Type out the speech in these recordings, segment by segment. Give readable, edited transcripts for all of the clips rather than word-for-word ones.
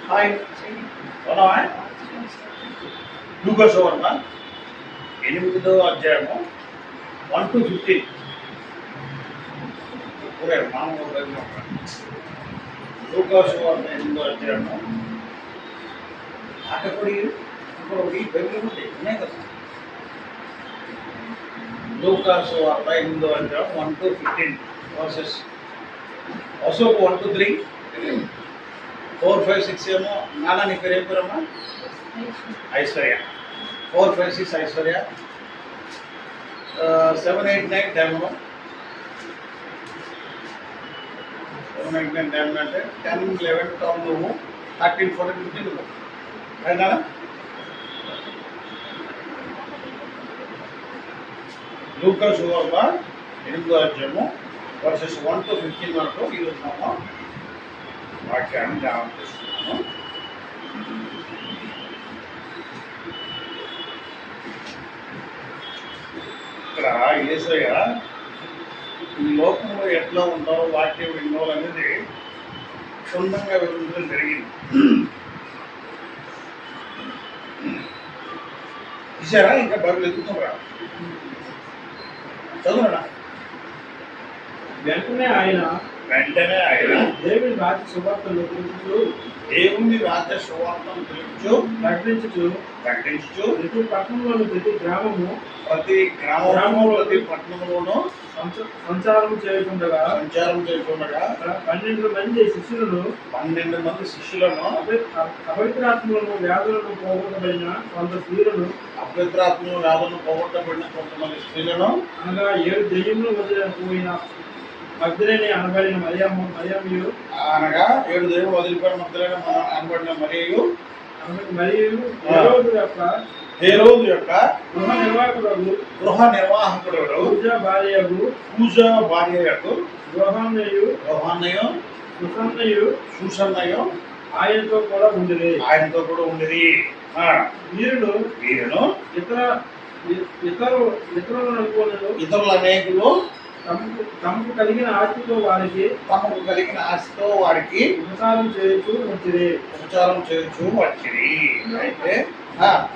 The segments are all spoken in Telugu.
హాయ్ అవునా లూకాసు వార్త 8వ అధ్యాయము 1-15 పూరే మామూలు బైబిల్ లూకాసు వార్త 8వ అధ్యాయము ఆటపడి ఈ బైబిల్ ఉంది ఉన్నాయి కదా. లూకాసు వార్త 8వ అధ్యాయం 1-15 వర్సెస్ అశోక్ 1-3 4, 5, 6 ఏమో నాన్న నీ పేరు ఏం పేరమ్మా? ఐశ్వర్య. 4, 5, 6 ఐశ్వర్య. 7, 8, 9 డెమో. 7, 8, 9 డెమో అంటే 10, 11, 12 నువ్వు, 13, 14, 15 నువ్వు. అయినా లూకాసు వార్త 8వ అధ్యాయము వర్సెస్ 1-15 వరకు ఈరోజు మనం వాక్యాన్ని ధ్యానం చేస్తున్నాము. ఇక్కడ యేసయ్య ఈ లోకంలో ఎట్లా ఉంటారో వాక్యం విన్నోలనేది క్షుణ్ణంగా వివరించడం జరిగింది. చూసారా? ఇంకా బరువులు ఎదుగుతున్నారా? చదువురా. వెంటనే ఆయన దేవుని రాజ్య సువార్తను తెలుపుచు ప్రకటించుచు ప్రతి పట్టణంలోను ప్రతి గ్రామము ప్రతి పట్టణంలోనూ సంచారం చేయుచుండగా 12 మంది శిష్యులను అపవిత్రాత్మలను వ్యాధులను పోగొట్టబడిన కొంతమంది స్త్రీలను అనగా 7 దెయ్యములు వదిలిపోయిన మగ్దలేని అనబడిన మరియు అనగా 7 దెయ్యం వదిలిపోయిన మగ్దలేని అనబడిన మరియు హేరోదు యొక్క గృహ నిర్వాహకుడు పూజా భార్యకు యోహాన్నయు సుసన్నయు ఆయనతో కూడా ఉండేది. వీరులు ఇతరులు అనేకులు తమకు కలిగిన ఆస్తితో వారికి ఉపచారం చేయొచ్చు వచ్చింది. అయితే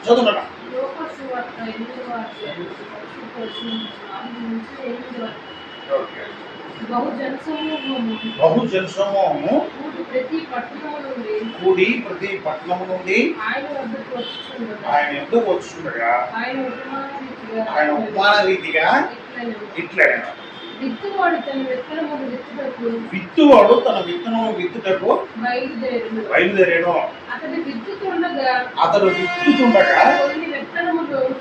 చదువుతున్నా బహుజన సమూహము కూడి ప్రతి పట్టణము నుండి ఆయన ఎందుకు వచ్చుండగా ఆయన ఉపమాన రీతిగా ఇట్లా విత్తువాడు తన విత్తనము విత్తుటకు బయలుదేరాను. అతడు విత్తుతుండగా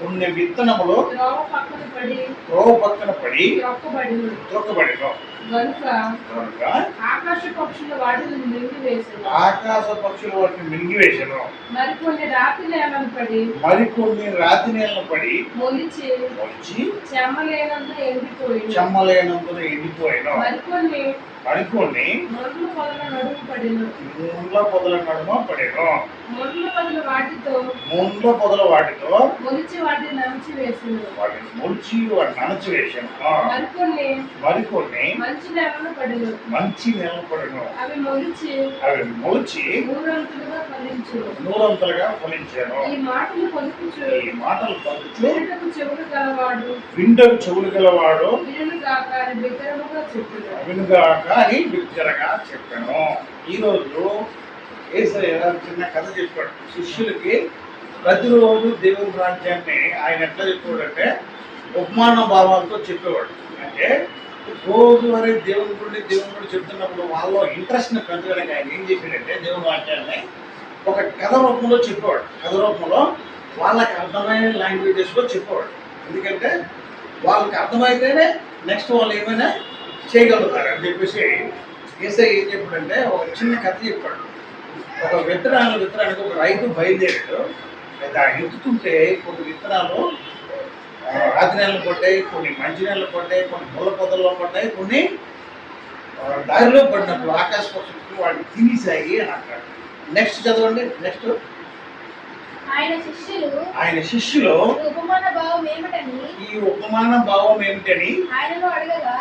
కొన్ని విత్తనములు త్రోవ పక్కన పడి త్రొక్కబడిను. ఆకాశ పక్షులు వాటిని మింగివేశాను. మరికొన్ని రాతి నేలను పడి మొలిచి చెమ్మలేనందున ఎండిపోయాను. మరికొన్ని ముండ్ల పొదల నడుమ పడేను. ముండ్ల పొదల వాటితో మొలిచి వాటిని నణచివేశాను. మరికొన్ని మంచి నేలను పడెను. అవి మొలిచి నూరంతలుగా ఫలించాను. ఈ మాటలు పలుకుచు వింటకు చెవులు గలవాడు వినుగాక అని బిగ్గరగా చెప్పాను. ఈరోజు యేసయ్య చిన్న కథ చెప్పాడు శిష్యులకి. ప్రతిరోజు దేవుని రాజ్యాన్ని ఆయన ఎట్లా చెప్పాడంటే ఉపమాన భావాలతో చెప్పేవాడు. అంటే రోజు వరే దేవుని గురించి చెప్తున్నప్పుడు వాళ్ళలో ఇంట్రెస్ట్ని పెంచడానికి ఆయన ఏం చేశాడంటే దేవుని వాక్యాన్ని ఒక కథ రూపంలో చెప్పేవాడు. కథ రూపంలో వాళ్ళకి అర్థమైన లాంగ్వేజెస్లో చెప్పేవాడు. ఎందుకంటే వాళ్ళకి అర్థమైతేనే నెక్స్ట్ వాళ్ళు ఏమైనా చేయగలుగుతారు అని చెప్పేసి యేసయ్య ఏం చెప్పాడంటే ఒక చిన్న కథ చెప్పాడు. ఒక విత్తనానికి ఒక రైతు బయలుదేరాడు. అయితే ఆ ఎత్తుతుంటే కొన్ని విత్తనాలు రాతి నెలలు పడ్డాయి, కొన్ని మంచి నెలలు పడ్డాయి, కొన్ని ముళ్ళ పొదల్లో పడ్డాయి, కొన్ని దారిలో పడినప్పుడు ఆకాశ పక్షులు వాటిని తినేసాయి అని అంటాడు. నెక్స్ట్ చదవండి. నెక్స్ట్ ఆయన శిష్యులు ఉపమాన భావం ఏమిటని ఈ ఉపమాన భావం ఏమిటని ఆయనను అడగగా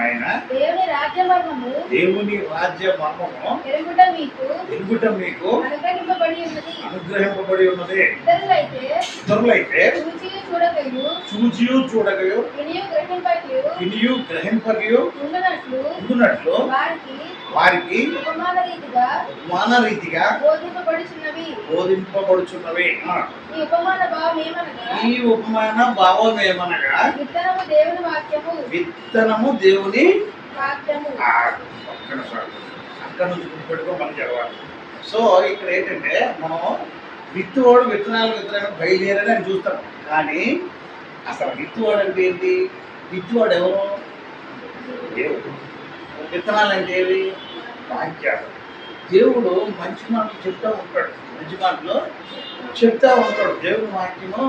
ఆయన దేవుని రాజ్య మర్మము దేవుని రాజ్య మర్మము ఎరుగుట మీకు అనుగ్రహింపబడి ఉన్నది. ఇతరులైతే చూచియు చూడగయు వినియు గ్రహింపగయు ఉండునట్లు వారికి ఉపమాన రీతిగా బోధింపబడుచున్నవి. ఈ ఉపమాన భావం ఏమనగా విత్తనము దేవుని వాక్యము విత్తనము దేవుని వాక్యము. అక్కడ నుంచి గుర్తుపెట్టుకో మనం చదవాలి. సో ఇక్కడ ఏంటంటే మనం విత్తువాడు విత్తనాలు బయలుదేరని అని చూస్తాం, కానీ అసలు విత్తువాడు అంటే ఏంటి? విత్తువాడు ఎవరు? దేవుడు. విత్తనాలు అంటే ఏవి? వాక్యాలు. దేవుడు మంచి మాటలు చెప్తూ ఉంటాడు, మంచి మాటలు చెప్తూ ఉంటాడు. దేవుని వాక్యము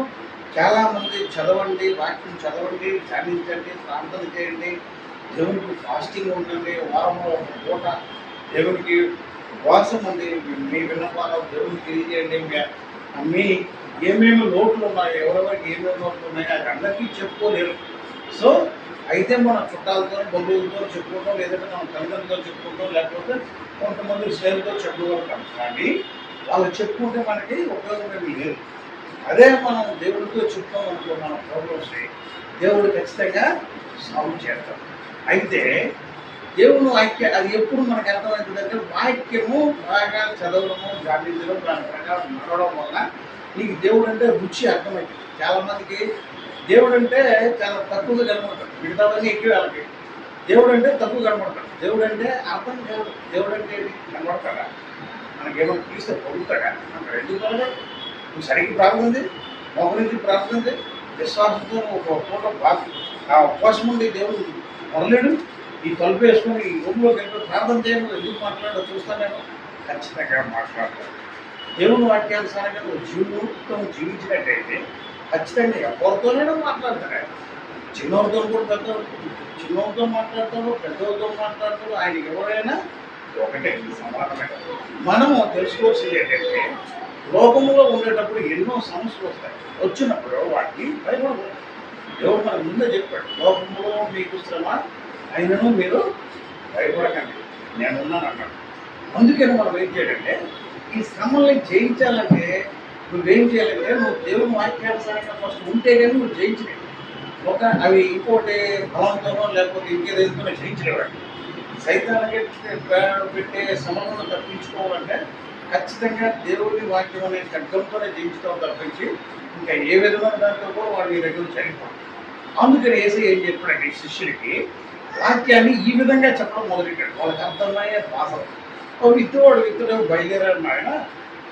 చాలా మంది చదవండి, వాక్యం చదవండి, ధ్యానించండి, ప్రార్థన చేయండి, దేవునికి ఫాస్టింగ్ ఉండండి, వారంలో ఒక పూట దేవునికి ఉపవాసం ఉంది, మీ విన్నపాలు దేవునికి తెలియజేయండి, మీ ఏమేమి లోట్లు ఉన్నాయో, ఎవరెవరికి ఏమేమి లోట్లు ఉన్నాయో అది అందరికీ చెప్పుకోలేరు. సో అయితే మన చుట్టాలతో బంధువులతో చెప్పుకుంటాం, లేదంటే మన తల్లిదండ్రులతో చెప్పుకుంటాం, లేకపోతే కొంతమంది స్నేహితులతో చెప్పుకుంటాం, కానీ వాళ్ళు చెప్పుకుంటే మనకి ఉపయోగం ఏమి లేదు. అదే మనం దేవుడితో చెప్తాం అనుకో మన ప్రాబ్లమ్స్ని, దేవుడు ఖచ్చితంగా సాల్వ్ చేస్తాం. అయితే దేవుని వాక్యం అది ఎప్పుడు మనకు అర్థమవుతుందంటే వాక్యము బాగా చదవడము, ధ్యానించడం, దాని ప్రకారం నడవడం వల్ల నీకు దేవుడు అంటే రుచి అర్థమవుతుంది. చాలామందికి దేవుడు అంటే చాలా తక్కువగా కనబడతాడు, మిగతావన్నీ ఎక్కువ వాళ్ళకి. దేవుడు అంటే తక్కువ కనబడతాడు. దేవుడు అంటే అర్థం కాదు. దేవుడు అంటే కనబడతాడా? మనకేమో పిలిస్తే పొగుతాడా? అక్కడ ఎందుకు పడదు? నువ్వు సరిగ్గా ప్రార్థన మోకరించి ప్రార్థన విశ్వాసంతో ఒక పూట ఆ ఉపవాసం ఉండి దేవుడు మొదలేడు. ఈ తలుపు వేసుకొని ఈ రూమ్లోకి వెళ్ళి ప్రార్థన చేయడం ఎందుకు మాట్లాడో చూస్తానేమో, ఖచ్చితంగా మాట్లాడతాడు. దేవుని వాక్యానుసారంగా నువ్వు జీవితం జీవించినట్టయితే ఖచ్చితంగా ఎవరితోనే మాట్లాడతాడు. చిన్నవారితో కూడా చిన్నవారితో మాట్లాడతాడు, పెద్దవారితో మాట్లాడతాడు. ఆయనకి ఎవరైనా ఒకటే సమానమే. మనము తెలుసుకోవాల్సింది ఏంటంటే లోకంలో ఉండేటప్పుడు ఎన్నో సమస్యలు వస్తాయి. వచ్చినప్పుడు వాటికి భయపడదు. దేవుడు మన ముందే చెప్పాడు, లోకంలో మీకు శ్రమ అయినను మీరు భయపడకండి, నేనున్నాను అన్నాడు. అందుకని మనం ఏం చేయాలంటే ఈ శ్రమల్ని జయించాలంటే నువ్వేం చేయాలంటే నువ్వు దేవుని వాక్యానుసారంగా ఫస్ట్ ఉంటే కానీ నువ్వు జయించలేవు. అవి ఇంకోటి బలంతోనో లేకపోతే ఇంకేదైతేనో జయించలేవాడు. సైతానికి పెట్టే శ్రమలను తప్పించుకోవాలంటే ఖచ్చితంగా దేవుని వాక్యం అనే ఖడ్గంతోనే జయించుతాం తప్పించి ఇంకా ఏ విధమైన దాంట్లో కూడా వాడు నీ దగ్గర చనిపోడు. అందుకని ఏసీ ఏం చెప్పాడంటే శిష్యులకి వాక్యాన్ని ఈ విధంగా చెప్పడం మొదలెట్టాడు. వాళ్ళకి అర్థమయ్యే భాషలు విత్తుడు బయలుదేరాడు. ఆయన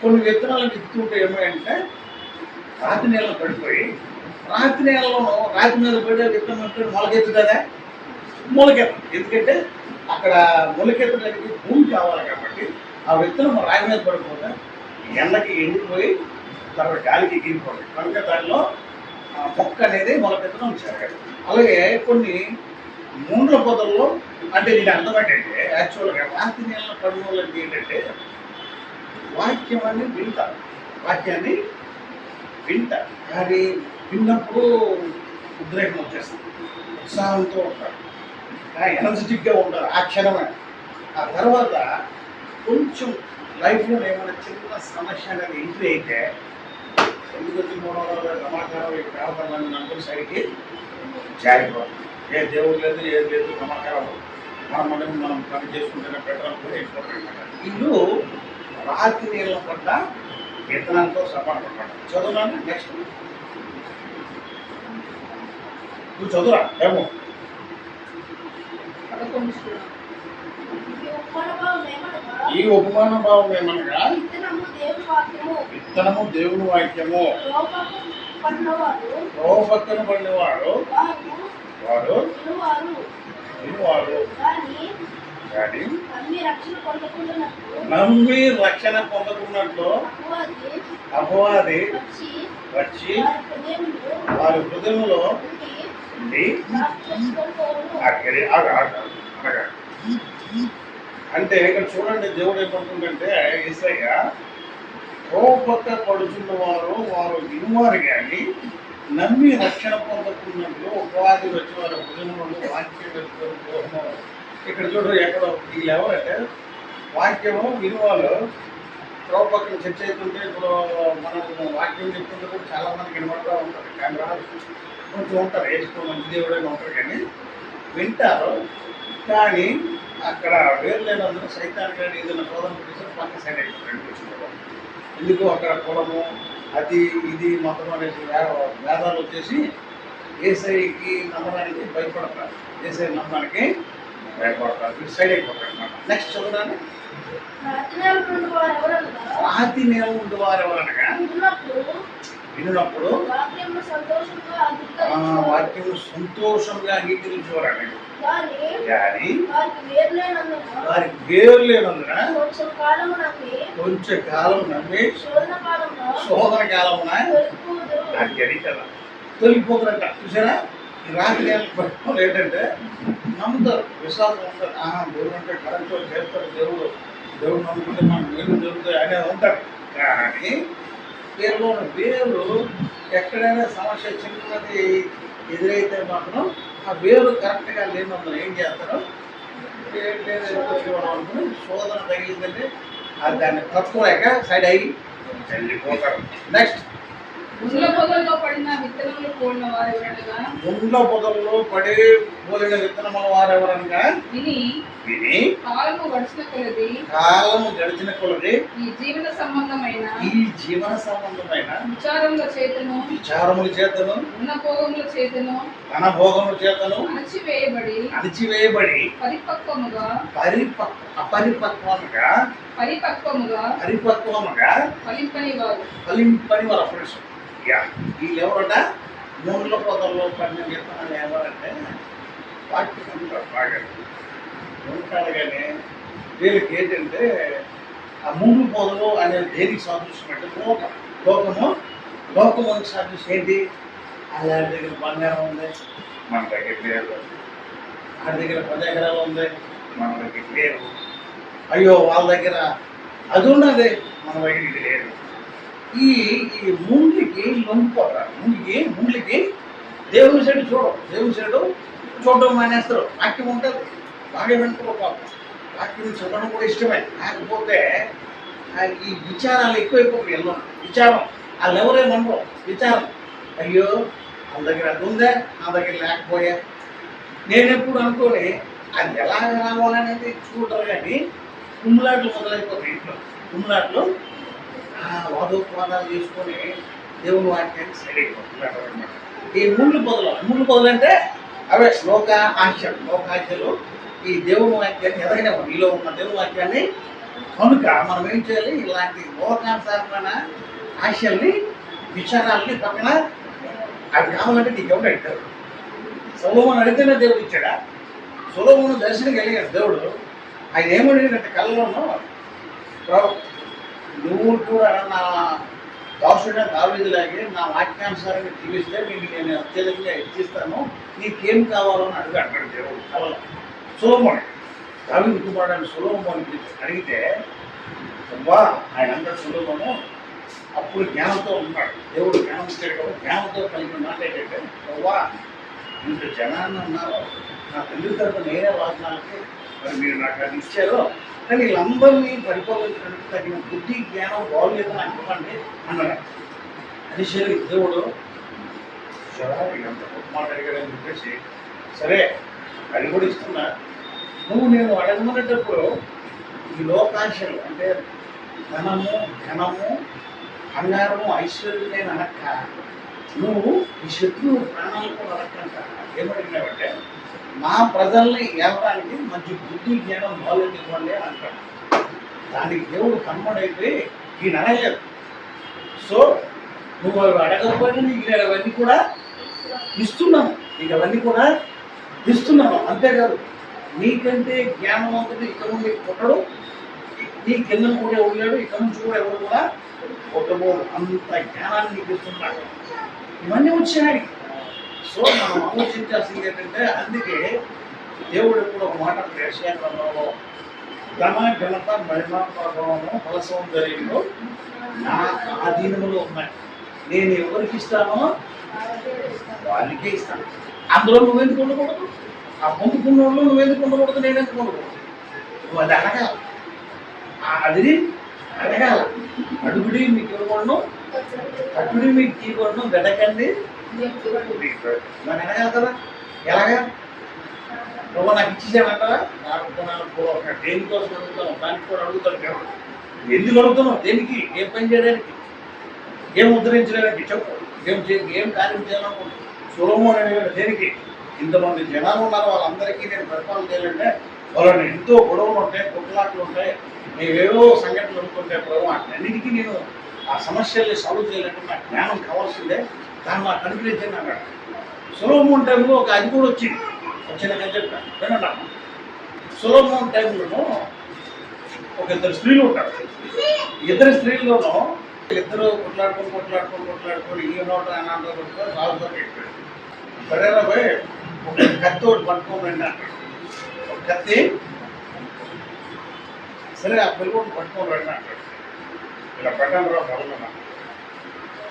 కొన్ని విత్తనాలను విత్తుకుంటే ఏమంటే రాతి నీళ్ళలో పడిపోయి రాతి మీద పడే విత్తనం అంటే మొలకెత్తుతుందా? మొలకెత్త. ఎందుకంటే అక్కడ మొలకెత్తడానికి భూమి కావాలి కాబట్టి ఆ విత్తనం రాయి మీద పడిపోతే ఎండకి ఎండిపోయి తర్వాత గాలికి ఎగిరిపోతుంది. కనుక దానిలో మొక్క అనేది మొలకెత్తడం జరగదు. అలాగే కొన్ని ముండ్ల పొదల్లో అంటే దీని అర్థం ఏంటంటే యాక్చువల్గా రాతి నీళ్ళ పడిన వాళ్ళకి ఏంటంటే వాక్యాన్ని వింటారు, కానీ విన్నప్పుడు ఉద్రేకం వచ్చేస్తుంది, ఉత్సాహంతో ఉంటారు, ఎనర్జెటిక్గా ఉంటారు ఆ క్షణమే. ఆ తర్వాత కొంచెం లైఫ్లో ఏమైనా చిన్న సమస్య అనేది ఎంట్రీ అయితే ఎందుకు వచ్చి సమాచారం ఈ ప్రార్థనలు నలుగురు సైడ్కి జారిపోతుంది. ఏ దేవుడు లేదు, ఏది లేదు, సమాచారం మనం పని చేసుకుంటున్న పెట్టడం కూడా ఎక్కువ. ఇల్లు రాతి నీళ్ళ పట్ల విత్తనాలతో సమానపడ్డాడు. చదువునా నెక్స్ట్ నువ్వు చదువురా ఏమో. ఈ ఉపమాన భావం ఏమనగా విత్తనము దేవుని వాక్యము. పక్కన పడినవాడు వారు వినువారు కానీ నమ్మి రక్షణ పొందకున్నట్లు అపవాది వచ్చి వారి హృదయంలో అంటే ఇక్కడ చూడండి, దేవుడు ఏమంటుందంటే యేసయ్య కోపక్క పడుచున్న వారు వినువారు కానీ నమ్మి రక్షణ పొందకున్నట్లు ఉపవాది వచ్చిన వారు భుజనములు వాక్యం వెళ్తున్న ఇక్కడ చూడరు ఎక్కడో వీళ్ళు ఎవరంటే వాక్యము వినువాళ్ళు కోపక్కన చర్చ అవుతుంటే ఇప్పుడు మనం వాక్యం చెప్తుంటే కూడా చాలా మంది వినబడుతూ ఉంటారు కానీ రాదు కొంచెం ఉంటారు వేసుకో మంచి దేవుడైనా ఉంటారు కానీ వింటారు కానీ అక్కడ వేరు లేనందుకు సైతాన్ని కానీ ఏదైనా శోధన చేసి పక్క సైడ్ అయిపోతారు. ఎందుకు అక్కడ కులము అది ఇది మతం అనేసి వేదాలు వచ్చేసి ఏసైకి నమ్మడానికి భయపడతారు, ఏసై నమ్మడానికి భయపడతారు, ఈ సైడ్ అయిపోతారు అన్నమాట. నెక్స్ట్ చదవడానికి రాతి నేల ఉండి వారు ఎవరనగా విన్నప్పుడు వాక్యం సంతోషంగా అంగీకరించేవారు కానీ వారికి వేరు లేనందున కొంచెం కాలం నమ్మి శోధన కాలమున తొలిపోతారంట. చూసారా ఈ రాత్రి పట్టుకోవాలి ఏంటంటే నమ్ముతారు, విశ్వాసం ఉంటారు. దేవుడు అంటే కరెంట్ చేస్తారు, దేవుడు నమ్ముకుంటే మనకు వేరు జరుగుతాయి అనేది ఉంటారు. కానీ వేరులో ఉన్న వేరు ఎక్కడైనా సమస్య చిన్నది ఎదురైతే మాత్రం ఆ వేరు కరెక్ట్గా లేనందున ఏం చేస్తారు, అనుకుని శోధన తగిలిందంటే అది దాన్ని తట్టుకోలేక సైడ్ అయ్యి వెళ్ళిపోతారు. నెక్స్ట్ ముండ్ల పొదల్లో పడిన విత్తనములు పోలిన వారెవరనగా ముండ్ల పొదల్లో పడి పోలిన విత్తనముల వారెవరనగా విని కాలము గడిచిన కొలది ఈ జీవన సంబంధమైన విచారముల చేతను ఉన్న భోగముల చేతను అణచివేయబడి పరిపక్వముగా ఫలింపని వారు అప్పుడు వీళ్ళు ఎవరట ముండ్ల పొదల్లో పడిన విత్తనాలు ఎవరంటే వాక్యం ఉంటారు, బాగా ఉంటారు. కానీ వీళ్ళకి ఏంటంటే ఆ ముండ్ల పొదలు అనేది దేనికి సాదృశ్యం అంటే లోకమునికి సాదృశ్యం ఏంటి? అలాంటి దగ్గర బంగారం ఉంది, మన దగ్గర లేదు. వాడి దగ్గర 10 ఎకరాలు ఉంది, మన దగ్గర లేవు. అయ్యో వాళ్ళ దగ్గర అది ఉన్నది, మన దగ్గర ఇది లేదు. ఈ ముండ్లకి లొంగిపోతారు. ముండ్లకి దేవుని సైడు చూడడం మానేస్తారు. వాక్యం ఉంటుంది, బాగా వింటారు. వాక్యం చదవడం కూడా ఇష్టమే. కాకపోతే ఈ విచారాలు ఎక్కువైపోతాయి. ఎన్నో విచారం వాళ్ళు ఎవరేమనరు, విచారం. అయ్యో వాళ్ళ దగ్గర అది ఉందే, నా దగ్గర లేకపోయా. నేను ఎప్పుడు అనుకోని అది ఎలా రావాలనేది చూడరు. కానీ కుమ్ములాట్లు మొదలైపోతాయి ఇంట్లో. కుమ్ములాట్లు వాదోపవాదాలు చేసుకొని దేవుని వాక్యాన్ని సైడ్ అయిపోతున్నారు అనమాట. ఈ ముండ్ల పొదలు అంటే అవే లోకాశలు. ఈ దేవుని వాక్యాన్ని ఎదగనే మీలో ఉన్న దేవుని వాక్యాన్ని కనుక మనం ఏం చేయాలి? ఇలాంటి లోకానుసారమైన ఆశల్ని, విచారాలని పక్కన అవి కావాలంటే నీకు ఎవరు అడిగారు? సొలొమోను అడిగితేనే దేవుడు ఇచ్చాడా? సొలొమోను దర్శనం కలిగాడు దేవుడు. ఆయన ఏమడిగినట్టు కళ్ళలోనూ, నువ్వు కూడా నా దాసుడ దావీదులాగే నా వాక్యానుసారంగా జీవిస్తే నేను అత్యధికంగా హెచ్చిస్తాను, నీకేం కావాలో అని అడిగాడు దేవుడు కళ్ళలో. సొలొమోను దావీదు కుమారుడు సొలొమోను అడిగితే అబ్బా ఆయన అంటాడు సొలొమోను అప్పుడు జ్ఞానంతో ఉన్నాడు. దేవుడు జ్ఞానం ఇచ్చాడు కాబట్టి జ్ఞానంతో కలిగిన మాట ఏంటంటే, అవ్వా ఇంత జనాన్ని ఉన్నారు, నా తండ్రి తరఫున నేనే వాగ్దానాలకి మరి మీరు నాకు అది ఇచ్చారు, కానీ వీళ్ళందరినీ పరిపాలించడానికి తగిన బుద్ధి జ్ఞానం బాగోలేదు నాకు ఇవ్వండి అన్నాడు. అది సరే దేవుడు వీళ్ళంత గొప్ప మాట అడిగాడని చెప్పేసి సరే అది కూడా ఇస్తున్నా. నేను అడగమనేటప్పుడు ఈ లోకాశలు అంటే ధనము బంగారము ఐశ్వర్యం నేను అనక్క, నువ్వు ఈ శత్రువు ప్రాణాలకు అడక్కంట. ఏమడిగినావంటే నా ప్రజల్ని ఏవడానికి మంచి బుద్ధి జ్ఞానం బాగోలేదు ఇవ్వండి అని అంటాడు. దానికి దేవుడు కన్మడైపోయి ఈయన అనలేదు. సో నువ్వు అవి అడగకపోయినా నీకు నేను అవన్నీ కూడా ఇస్తున్నాను, అంతేకాదు నీకంటే జ్ఞానవంతుడు ఇక్కడ నుండి పుట్టడు, నీ కింద కూడా ఉన్నాడు, ఇక్కడ నుంచి కూడా ఎవరు కూడా పుట్టబోడు, అంత జ్ఞానాన్ని నీకు ఇస్తున్నాడు. ఇవన్నీ వచ్చాయి. సో మనం ఆలోచించాల్సింది ఏంటంటే, అందుకే దేవుడు ఎప్పుడు ఒక మాట యెషయా గ్రంథంలో ధన ఘనత మహిమ ప్రభావము ఫల సౌందర్యంలో నా ఆధీనములో ఉన్నాయి. నేను ఎవరికి ఇస్తానో వాళ్ళకే ఇస్తాను. అందులో నువ్వెందుకు ఉండకూడదు? ఆ పొందుకున్న వాళ్ళు నువ్వెందుకు ఉండకూడదు? నేను ఎందుకు ఉండకూడదు? నువ్వు అది అడగాల. అది అడగాల. అడుగుడి మీకు ఇవ్వకూడను, అటుడి మీకు తీయకూడను, వెనకండి మరి అడగాలి కదా. ఎలాగా? నువ్వు నాకు ఇచ్చేసానంటారా? దేనికోసం అడుగుతాను? దానికి కూడా అడుగుతాను కదా. ఎందుకు అడుగుతున్నావు? దేనికి? ఏం పని చేయడానికి? ఏం ఉద్ధరించడానికి? చెప్పు. ఏం కార్యం చేయాలనుకుంటున్నాను? సొలొమోను అనేవాడు దేనికి? ఇంతమంది జనాలు ఉన్నారు, వాళ్ళందరికీ నేను పరిపాలన చేయాలంటే వాళ్ళని ఎంతో గొడవలు ఉంటాయి, కొట్లాట్లు ఉంటాయి, మేవేవో సంఘటనలు అనుకుంటే ప్రభు అన్నిటికీ నేను ఆ సమస్యల్ని సాల్వ్ చేయాలంటే నాకు జ్ఞానం కావాల్సిందే, దాన్ని నాకు అనుగ్రహించండి అన్నాడు. సొలొమోను టైంలో ఒక అది కూడా వచ్చిన చెప్తాను వినండి. సొలొమోను టైంలోనూ ఒక ఇద్దరు స్త్రీలు ఉంటారు. ఇద్దరు స్త్రీల్లోనూ ఇద్దరు కొట్లాడుకొని ఈ నోట అన్నాడు పట్టుకొని రాజుతో పెట్టాడు. సరేనా పోయి ఒక కత్తి ఒకటి పట్టుకోండి అంటాడు. ఒక కత్తి సరే ఆ పిల్లలు పట్టుకొని రండి అంటాడు. ఇలా పెట్టాను రా మొదలున్నా.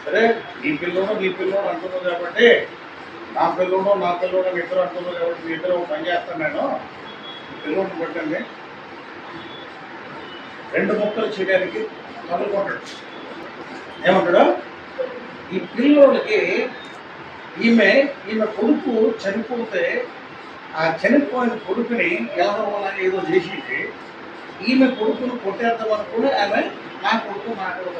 సరే నీ పిల్లోడు అంటున్నావు కాబట్టి నా పిల్లోడు ఇద్దరు అంటున్నారు కాబట్టి మీ ఇద్దరు పని చేస్తాను. నేను పిల్లోడిని పెట్టండి. 2 ముక్కలు చేయడానికి మొదలుకుంటాడు. ఏమంటాడు? ఈ పిల్లోడికి ఈమె కొడుకు చనిపోతే ఆ చనిపోయిన కొడుకుని ఎలా ఏదో చేసింది. ఈమె కొడుకును కొట్టేద్దాం అనుకుని ఆమె నా కొడుకు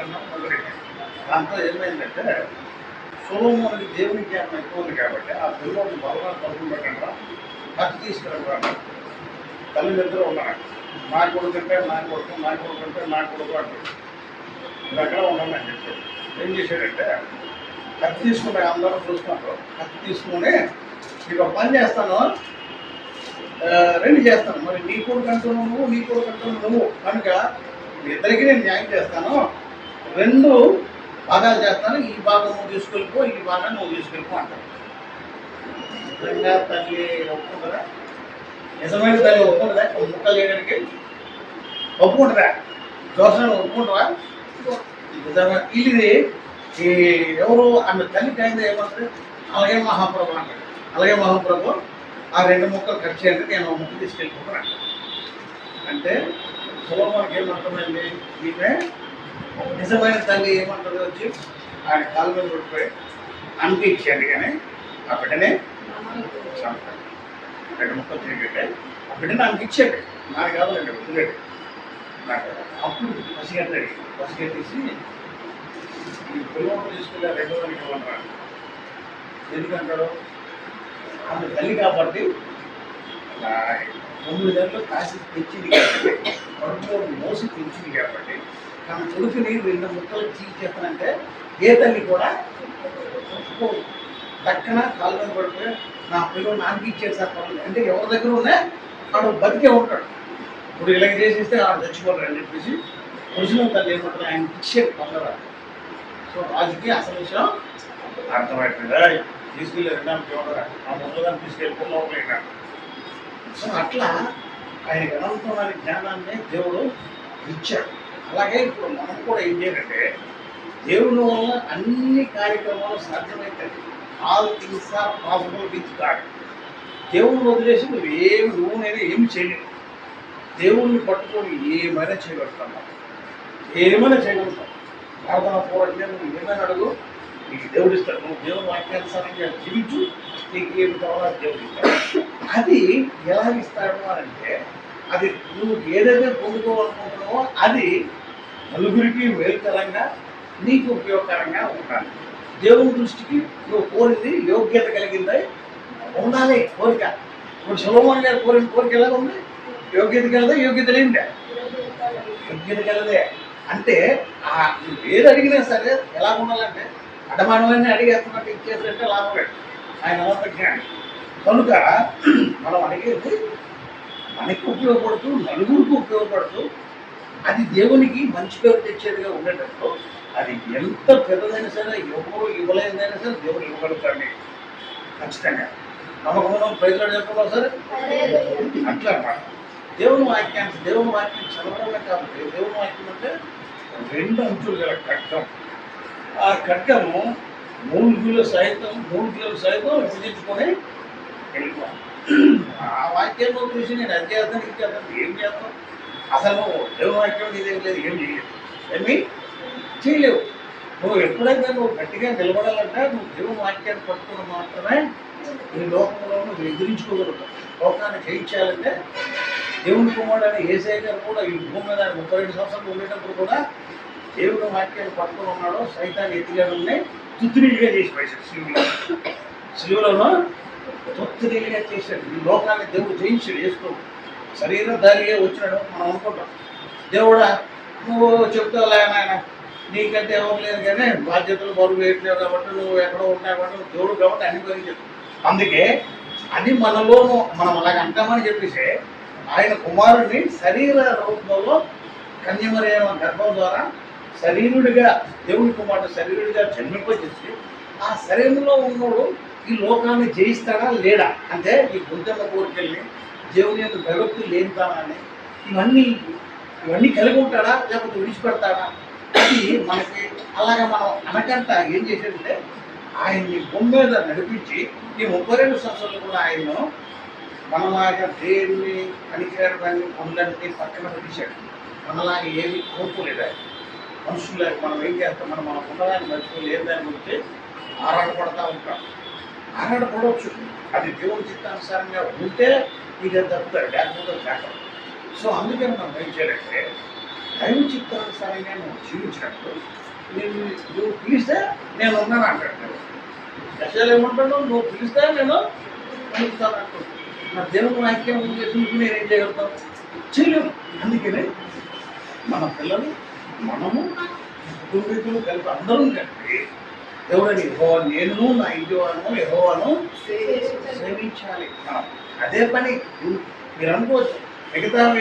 అన్నా మొదలెట్టాడు. దాంతో ఏమైందంటే సొలొమోనుకి దేవుని జ్ఞానం ఎక్కువ ఉంది కాబట్టి ఆ పిల్లోడిని బలంగా పడుకుని పెట్టండి, కత్తి తీసుకురండి. తల్లిదండ్రులు ఉన్నారు. నా కొడుకు అంటే నా కొడుకు అంటాడు. మీరు అక్కడ ఉండాలని చెప్పాడు. ఏం చేశాడంటే కత్తి తీసుకుని అందరూ చూస్తున్నారు. కత్తి తీసుకుని నీకు ఒక పని చేస్తాను, 2 చేస్తాను. మరి నీ కొడుకు అంటున్నావు నువ్వు కనుక ఇద్దరికి నేను న్యాయం చేస్తాను. 2 భాగాలు చేస్తాను. ఈ భాగం నువ్వు తీసుకెళ్ళిపో, ఈ భాగం నువ్వు తీసుకెళ్ళిపో అంటాడు. నిజంగా తల్లి ఒప్పుకుంటుందా? నిజమైన తల్లి ఒప్పుకుంటుందా? ముక్కలు చేయడానికి ఒప్పుకుంటుందా? దోషం ఒప్పుకుంటావా? నిజంగా ఇది ఈ ఎవరు ఆమె తల్లి టైంలో ఏమంటారు? అలాగే మహాప్రభు అంటాడు. అలాగే మహాప్రభు ఆ 2 ముక్కలు కట్ చేయండి, నేను 1 ముక్క తీసుకెళ్ళిపోతాను అంటే సొలొమోనుకి ఏమంటుందండి? ఈమె నిజమైన తల్లి ఏమంటుంది? వచ్చి ఆయన కాలు మీద పడిపోయి ఆమెకి ఇచ్చేది. కానీ ఆ బిడ్డనే 2 ముక్కలు తిరిగితే ఆ బిడ్డని ఆమెకి ఇచ్చేది. నాకు కావాలండి వదిలేడు. నాకు అప్పుడు పసిగట్టేసి ఈ పిల్లలు తీసుకునే 2 మందికి ఇవ్వమన్నారు. ఎందుకంటాడు? ఆమె తల్లి కాబట్టి 9 నెలలు కాసి తెచ్చింది కాబట్టి, కడుపులో మోసి తెచ్చింది కాబట్టి ఆమె కొడుకుని 2 ముక్కలు చీల్చేస్తానంటే ఏ తల్లి కూడా దక్కన కాలు మీద పడిపోయి నా పిల్లలు నాకు ఇచ్చేది సార్ అంటే ఎవరి దగ్గర ఉన్నా వాడు బతికే ఉంటాడు. ఇప్పుడు ఇలా చేసేస్తే ఆడు చచ్చిపోతాడు అని చెప్పేసి పురుషుల తల్లి ఏమంటారు? ఆయన ఇచ్చేది పొందరా. సో రాజుకి అసలు విషయం అర్థమవుతుందా? తీసుకెళ్ళి 2 ఉండరా, ఆ ముందుగానే తీసుకెళ్ళిపోయినా. సో అట్లా ఆయన గణంతున్న జ్ఞానాన్ని దేవుడు ఇచ్చాడు. అలాగే ఇప్పుడు మనం కూడా ఏం చేయాలంటే దేవుని వల్ల అన్ని కార్యక్రమాలు సాధ్యమవుతాయి. All things are possible with God. దేవుని వదిలేసి నువ్వు నేను ఏమి చేయలేవు. దేవుణ్ణి పట్టుకొని ఏమైనా చేయగలుగుతాం. ప్రార్థన పూర్వకంగా నువ్వు ఏమైనా అడుగు, నీకు దేవుడు ఇస్తాడు. నువ్వు దేవుని వాక్యానుసారంగా జీవించు, నీకు ఏమి కావాలో దేవుడు ఇస్తాడు. అది ఎలా ఇస్తాడు అంటే అది నువ్వు ఏదైతే పొందుకోవాలనుకుంటున్నావో అది నలుగురికి మేలుకరంగా నీకు ఉపయోగకరంగా ఉండాలి. దేవుని దృష్టికి నువ్వు కోరింది యోగ్యత కలిగింది ఉండాలి. కోరిక ఇప్పుడు సొలొమోను గారు కోరిన కోరిక ఎలా ఉంది? యోగ్యత కలదే, యోగ్యత లేనిదే? యోగ్యత కలదే. అంటే నువ్వు ఏది అడిగినా సరే ఎలా ఉండాలంటే అడమానవన్నీ అడిగేస్తున్నట్టు ఇచ్చేసినట్టే లాభం లేదు. ఆయన అనంత జ్ఞాని కనుక మనం అడిగేది మనకి ఉపయోగపడుతూ నలుగురికి ఉపయోగపడుతూ అది దేవునికి మంచి పేరు తెచ్చేదిగా ఉండేటప్పుడు అది ఎంత పెద్దదైనా సరే ఎవరు ఇవ్వలేదైనా సరే దేవుడు ఇవ్వగలుగుతాడు ఖచ్చితంగా. నమ్మకం ప్రైజ్లో చెప్పుకున్నావు సరే అట్లా అన్నమాట. దేవుని వాక్యం చదవడమే కాబట్టి దేవుని వాక్యం అంటే 2 అంచులు గల ఖడ్గం. ఆ ఖడ్గము 3 కిలోలు సైతం విభజించుకొని వెళ్ళిపోవాలి. ఆ వాక్యంలో చూసి నేను అది చేస్తాను ఇది చేస్తాను ఏం చేస్తాం? అసలు నువ్వు దేవుని వాక్యం నీదేం లేదు, ఏం చేయలేదు, ఏమీ చేయలేవు. నువ్వు ఎప్పుడైతే నువ్వు గట్టిగా నిలబడాలంటే నువ్వు దేవుని వాక్యాన్ని పట్టుకుని మాత్రమే ఈ లోకంలో నువ్వు ఎదిరించుకోగలుగుతావు. లోకాన్ని జయించాలంటే దేవుని కుమారుడు యేసయ్య గారు కూడా ఈ భూమి మీద 32 సంవత్సరాలు ఉండేటప్పుడు కూడా దేవుని వాక్యాన్ని పట్టుకుని ఉన్నాడు. సైతాన్ని ఎత్తిగా తుత్తునీలుగా చేసి పైసాడు శిలువలో తుత్తునీలుగా చేశాడు. ఈ లోకాన్ని దేవుడు జయించాడు. వేసుకో శరీరధారిగా వచ్చినాడు. మనం అనుకుంటాం దేవుడా నువ్వు చెప్తావులే నాయన నీకంటే ఎవరు లేదు కానీ బాధ్యతలు బరువు వేయట్లేవు కాబట్టి నువ్వు ఎక్కడో ఉంటావు కాబట్టి నువ్వు దేవుడు కాబట్టి అన్ని పని చెప్పు. అందుకే అది మనలోనూ మనం అలాగ అంటామని చెప్పేసి ఆయన కుమారుడిని శరీర రూపంలో కన్యమరియమ గర్భం ద్వారా శరీరుడిగా దేవుని కుమారుడు శరీరుడిగా జన్మింపజేసి ఆ శరీరంలో ఉన్నోడు ఈ లోకాన్ని జయిస్తాడా లేడా అంటే ఈ బుద్ధమ్మ కోరికల్ని దేవుని యొక్క భగవక్తులు లేనితానా అని ఇవన్నీ కలిగి ఉంటాడా లేకపోతే విడిచిపెడతాడా అది మనకి అలాగా మనం అనకంట ఏం చేసేదంటే ఆయన్ని భూమి మీద నడిపించి ఈ 32 సంవత్సరాలు కూడా ఆయన్ను మనలాగా దేవుని పనికిరాని పనులన్నీ పక్కన పెట్టేశాడు. మనలాగా ఏమి కోరుకోలేదు ఆయన. మనుషులు మనం ఏం చేస్తాం, మనం ఉండడానికి మనుషులు ఏం దాని గురించి ఆరాటపడతా ఉంటాం. ఆరాటపడవచ్చు, అది దేవుని చిత్తానుసారంగా ఉంటే ఇది తప్పుతారు, లేకపోతే కాదు. సో అందుకని మనం ఏం చేయాలంటే దైవ చిత్తానుసారంగా నువ్వు జీవించినప్పుడు నువ్వు పిలిస్తే నేను ఉన్నాను అంటాడు. దశలు ఏమంటాడు, నువ్వు పిలిస్తే నేను పలుకుతాను అంటాడు. నా దేవుని వాక్యం చేసుకుంటూ నేను ఏం చేయగలుగుతాను, చేయలేము. అందుకని మన పిల్లలు మనము కుటుంబీకులు కలిపి అందరం కలిపి దేవుడని యెహోవాను నేను నా ఇంటి వాను యెహోవాను సేవించాలి. అదే పని మీరు అనుకోవచ్చు. మిగతావి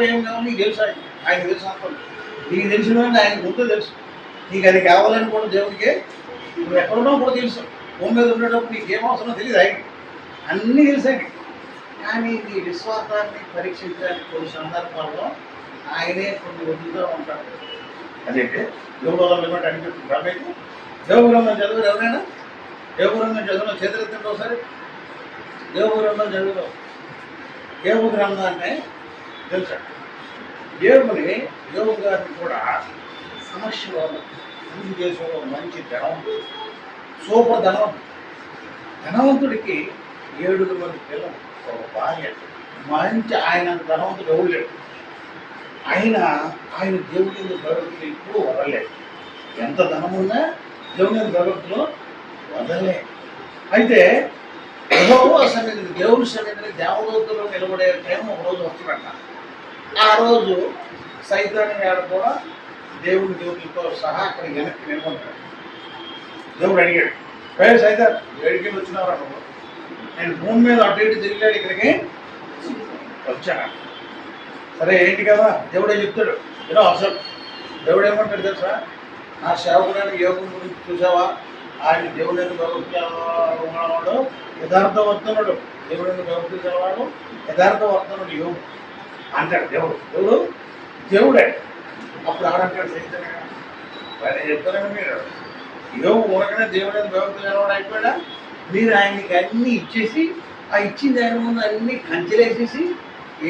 ఏం కావాలి నీకు తెలుసు, ఆయన తెలుసు అనుకోండి. నీకు తెలిసిన ఆయన ముందు తెలుసు. నీకు అది కావాలని కూడా దేవుడికి నువ్వు ఎక్కడున్నా కూడా తెలుసు. భూమి మీద ఉండేటప్పుడు నీకు ఏం అవసరమో తెలియదు ఆయన, అన్నీ తెలుసండి. కానీ నీ విశ్వాసాన్ని పరీక్షించడానికి కొన్ని సందర్భాల్లో ఆయనే కొన్ని వదులుతూ ఉంటాడు. అదేంటే యోగంలో ఏమంటే అనిపిస్తుంది కాబట్టి దేవగ్రంథం చదువు ఎవరైనా దేవగ్రంథం చదువులో చేతులెత్తండి ఒకసారి. దేవగ్రంథం చదువులో యోగ గ్రంథాన్ని తెలుసా? యోగ గారిని కూడా సమస్యలో అభివృద్ధి దేశంలో మంచి ధనవంతుడు, సూపర్ ధనవంతుడికి 7 మంది పిల్లలు, ఒక భార్య, మంచి ఆయన ధనవంతుడు ఎవరు లేడు. ఆయన దేవుని భగవద్గీత ఇప్పుడు వదలలేదు. ఎంత ధనమున్నా దేవుని భగవద్గీతలో వదలలేదు. అయితే యెహోవా సన్నిధిని దేవుని సన్నిధిని దేవదూతలు నిలబడే టైం ఒక రోజు వస్తున్నట్ట. ఆ రోజు సైతాన్ని గారు కూడా దేవుని దేవుడితో సహా అక్కడ వెనక్కి నిలబడ్డాడు. దేవుడు అడిగాడు, పేరు సైతాన్ ఎడికి వచ్చినవరా నువ్వు? నేను భూమి మీద అటు ఇటు తిరిగాడు, ఇక్కడికి వచ్చాను. సరే ఏంటి కదా దేవుడే చెప్తాడు. ఏదో అసలు దేవుడు ఏమంటాడు తెలుసా? నా సేవకుడైన యోగం గురించి చూసావా? ఆయన దేవుని ఉన్నవాడు యథార్థవర్తనుడు, దేవుడిని ప్రవర్తించేవాడు యథార్థవర్తనుడు యోగు అంటాడు దేవుడు. దేవుడే. అప్పుడు ఆడంటాడు సైతంగా ఆయన చెప్తారని మీరు యోగు ఊరకనే దేవుడిని ప్రవర్తించేవాడు అయిపోయాడా? మీరు ఆయనకి అన్నీ ఇచ్చేసి ఆ ఇచ్చింది ఆయన ముందు అన్నీ కంచెలేసేసి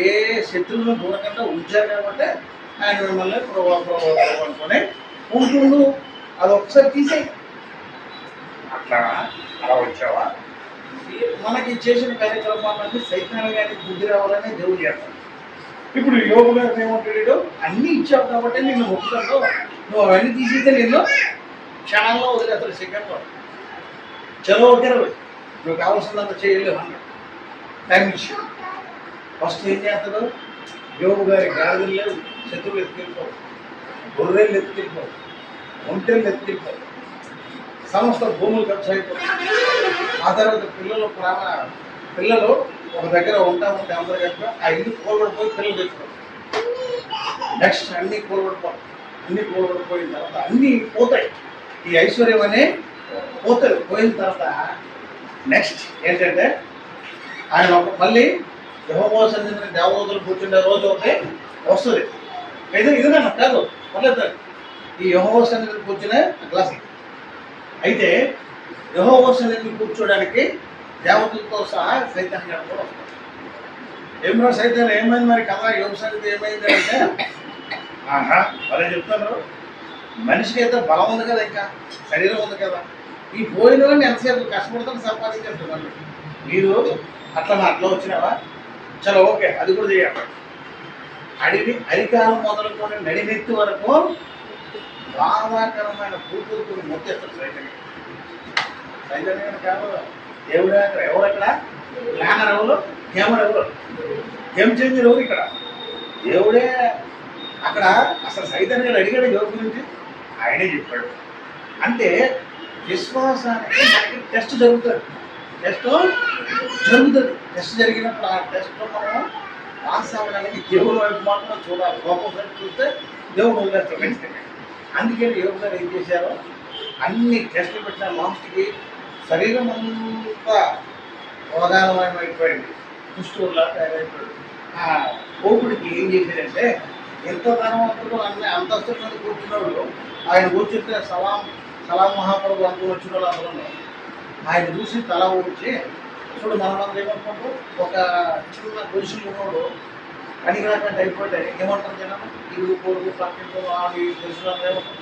ఏ శత్రువులను దూరకుండా ఉంచారు కాబట్టి ఆయన మిమ్మల్ని అనుకునే ఉంటుండు. అది ఒకసారి తీసేయి. అలా వచ్చావా? మనకి చేసిన కార్యక్రమాలన్నీ సైతాన్ని కానీ బుద్ధి రావాలని దేవుడు చేస్తాడు. ఇప్పుడు యోగు గారు ఏమంటాడు, అన్నీ ఇచ్చావు కాబట్టి నేను మొక్కుతాను, నువ్వు అవన్నీ తీసేస్తే నేను క్షణాల్లో వదిలేస్తాడు. సెకండ్లో చలో ఒకే నువ్వు కావాల్సిందంత చేయలేవు అన్నాడు. టైం ఇచ్చి ఫస్ట్ ఏం చేస్తాడు? యోగు గారి గాడిదలు లేవు, శత్రువులు ఎత్తుకెళ్ళిపోవు, గొర్రెలు ఎత్తుకెళ్ళిపోవు, ఒంటెలు ఎత్తుకెళ్ళిపోవు, సమస్త భూములు ఖర్చు అయిపోతుంది. ఆ తర్వాత పిల్లలు ఒక దగ్గర ఉంటా ఉంటే అందరూ కలిపి ఆ ఇల్లు కూలబడిపోయి పిల్లలు తెచ్చుకోరు. నెక్స్ట్ అన్నీ కూలబడిపోయిన తర్వాత అన్నీ పోతాయి. ఈ ఐశ్వర్యం అనే పోతారు. పోయిన తర్వాత నెక్స్ట్ ఏంటంటే ఆయన మళ్ళీ యెహోవా సన్నిధిని దేవదూతలు కూర్చుండే రోజు ఒకటి వస్తుంది. ఇది నాకు కాదు పర్లేదు. ఈ యెహోవా సన్నిధిని కూర్చునే క్లాస్. అయితే యెహోవా సన్నిధిని కూర్చోడానికి దేవతలతో సహా సైతాన్ గారు కూడా వస్తారు. ఏమో సైతాన్ ఏమైంది మరి కదా యోగ సన్నిధి ఏమైంది అంటే అదే చెప్తాను. మనిషికి అయితే బలం ఉంది కదా, ఇంకా శరీరం ఉంది కదా, ఈ పోయిన వాళ్ళని ఎంతసేపు కష్టపడతాను సంపాదించేస్తున్నారు. మీరు అట్లా వచ్చినావా? చలో ఓకే, అది కూడా చేయాలి. అరికాలం మొదలుకొని నడినెత్తి వరకు బాధాకరమైన పూర్తులు మొత్తేస్తారు సైతన్యం. సైతన్యం కాదు దేవుడు. ఎవరక్కడ ప్లానర్ ఎవరు, గేమర్ ఎవరు, గేమ్ చేంజర్ ఎవరు? ఇక్కడ దేవుడే. అక్కడ అసలు సైతన్యాలు అడిగాడు యోగ గురించి, ఆయనే చెప్పాడు. అంటే విశ్వాసానికి మనకి టెస్ట్ జరుగుతుంది. టెస్ట్ జరిగినప్పుడు ఆ టెస్ట్లో మనం పాస్ అవ్వడానికి దేవుడు వైపు మాత్రం చూడాలి. కోపం వైపు చూస్తే దేవుడు వదిలేస్తాడు ఖచ్చితంగా. అందుకని యోగ గారు ఏం చేశారో అన్ని టెస్టులు పెట్టిన లాస్ట్కి శరీరం అంతా అవగాహనమైపోయింది, కుష్ఠూరులా తయారైపోయాడు. ఆ కోపుడికి ఏం చేశాడంటే ఎంత ధనవంతుడు అన్ని అంతస్తుల మీద కూర్చున్నాడు. ఆయన కూర్చుంటే సలాం మహాప్రభు అనుకుని వచ్చిన వాళ్ళు అందరూ ఆయన చూసి తల ఊడ్చి చూడు మనమందరూ ఏమనుకుంటారు, ఒక చిన్న గుడిసెలు ఉన్నాడు కనికరాకంటే అయిపోతే ఏమంటారు జనం, ఇల్లు పొరుగు పక్కింపు ఆడి గుడిసెలు అందరూ ఏమంటారు,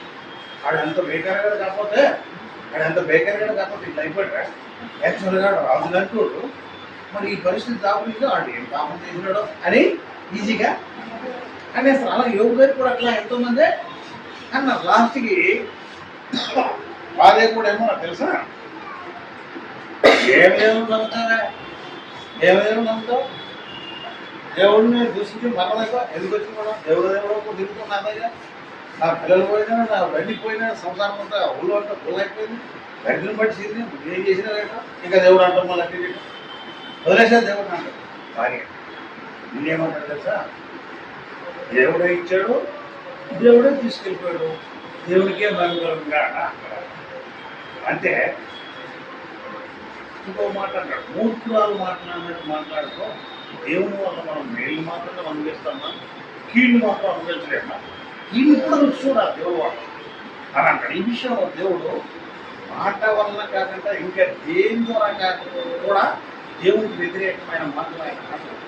ఆడంత బేకరగాడు కాకపోతే ఇట్లా అయిపోయాడు. యాక్చువల్గా రాజు అంటాడు. మరి ఈ పరిస్థితి దాపులిగా ఆడు ఏం పాపం చేసినాడు అని ఈజీగా అనేస్తారు. అలా యోగ గారు కూడా అట్లా ఎంతోమంది అన్నారు. లాస్ట్కి వారే కూడా ఏమో నాకు తెలుసా, ఏమేమి నమ్ముతావు దేవుడిని దూషించి మరణమైపో ఎందుకు వచ్చి కూడా దేవుడు తిరుగుతున్నాగా, నా పిల్లలు పోయినా, నా బండి పోయినా, సంసారం అంతా ఊళ్ళో అంతా అయిపోయింది, బండిని బట్టి సీని ఏం చేసినా లేక ఇంకా దేవుడు అంటాం మళ్ళీ అట్టి వదిలేసా దేవుడు అంటాడు. భార్య నేనేమంటాడు తెలుసా, దేవుడే ఇచ్చాడు, దేవుడే తీసుకెళ్ళిపోయాడు, దేవుడికే మరుగుదలంగా అంటే ఇంకో మాట్లాడతాడు. మూర్ఖురాలు మాట్లాడినట్టు మాట్లాడుతూ దేవుని వల్ల మనం మేలు మాత్రమే అనుభవిస్తామా, కీళ్ళు మాత్రం అనుభవించలేమా, కీళ్ళు కూడా రుచి చూడాలి దేవుడు వాళ్ళు అని అంటాడు. ఈ విషయంలో దేవుడు మాట వలన కాకుండా ఇంకా దేని ద్వారా కాకుండా కూడా దేవునికి వ్యతిరేకమైన మాటలు ఆయన మాట్లాడు.